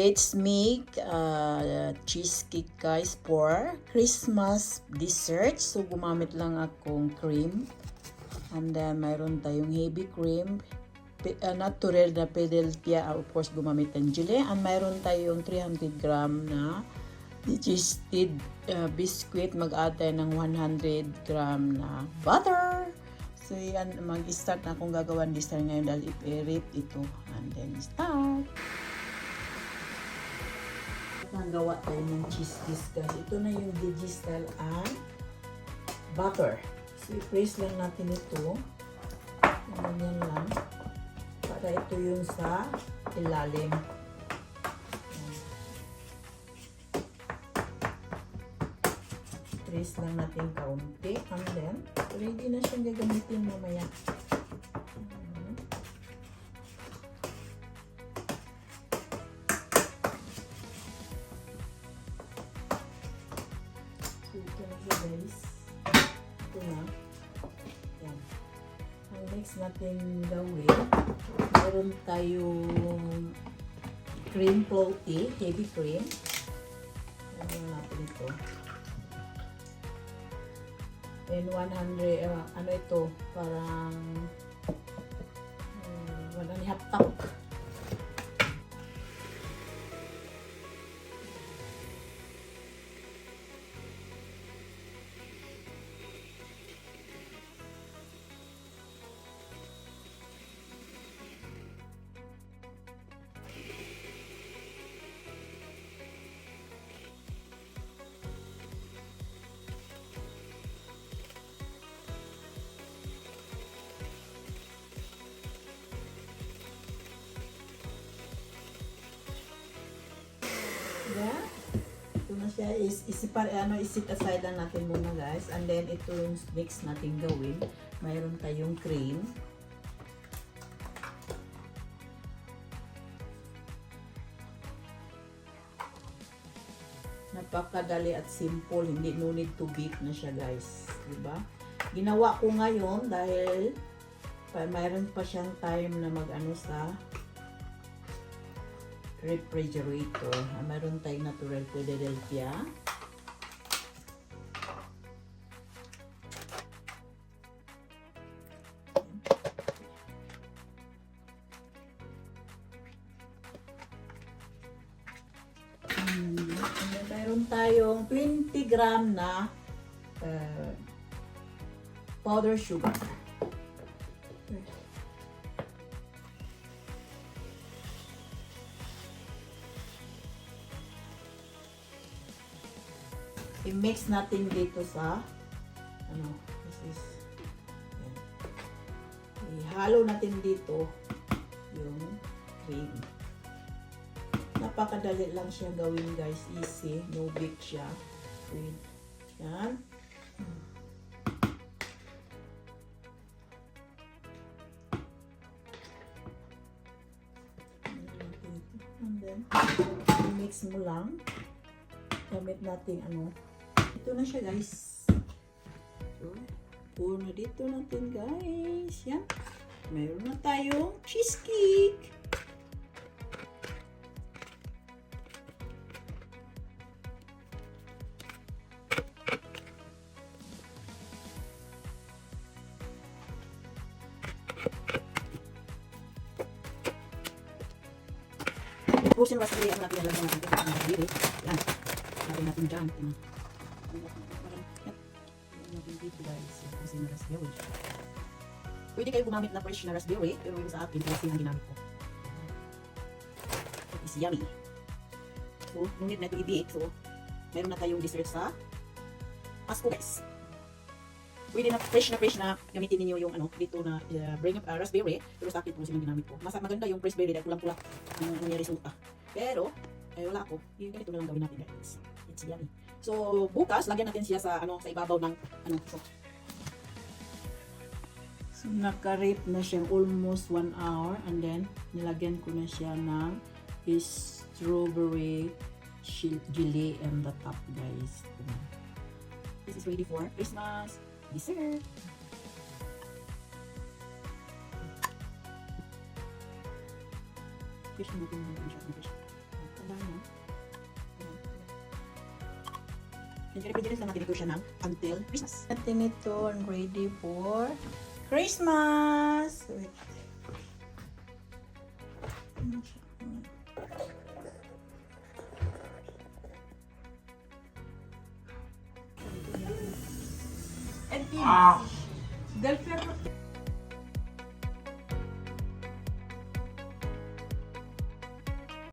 let's make cheesecake guys for Christmas dessert. So gumamit lang akong cream. And then mayroon tayong heavy cream. Natural na Philadelphia, of course gumamit ng jelly. And mayroon tayong 300 gram na digested biscuit. Mag-add tayo ng 100 gram na butter. So yan, mag-start na akong gagawan dessert ngayon dahil i-rip ito. And then start. Nagawa tayo ng cheese guys. Ito na yung digestal and butter. So i-press lang natin ito. Ganyan lang. Para ito yung sa ilalim. Press lang natin kaunti. And then, ready na siyang gagamitin mamaya. So, ito na siya guys. Ito na. Yan. Ang next natin gawin, meron tayong cream floaty, heavy cream. Ayan natin ito. And 100, ano ito, parang 1.5 cup. Yeah. Ito na siya. Isit aside lang natin muna guys. And then ito yung next natin gawin. Mayroon tayong cream. Napakadali at simple. Hindi no need to beat na siya guys. Diba? Ginawa ko ngayon dahil mayroon pa siyang time na mag-ano sa refrigerator. Mayroon tayong natural Philadelphia. Mayroon tayong 20 gram na powder sugar. I-mix natin dito sa ihalo natin dito yung cream. Napakadali lang siya gawin guys, easy, no big siya. Yan. And then i-mix mo lang. Gamit natin ito na siya guys. So, pour na dito natin guys. Yan. Mayroon na tayong cheesecake. Pusin na raspberry ang natin nalagyan natin ang raspberry. Yan. Lagyan natin dyan. Natin dito guys. Pusin na raspberry. Pwede kayo gumamit na fresh na raspberry, pero yung sa akin, pusin ang ginamit ko. It is yummy. So, nung need na ito i-bake. So, meron na tayong dessert sa Pasko guys. Pwede na fresh na gamitin niyo yung dito na bring up raspberry, pero sa akin pusin ang ginamit ko. Mas maganda yung raspberry dahil pulang-pula ang resulta. Pero wala ako. Yung ganito na lang gawin natin guys. It's yummy. So bukas lagyan natin siya sa sa ibabaw ng So naka-rip na siya almost 1 hour, and then nilagyan ko na siya ng strawberry jelly on the top guys. This is ready for Christmas dessert. Fish natin yung fish. Yung refrigerator lang natin ito siya ng until Christmas. Natin ito and ready for Christmas. Wait. And Del Ferro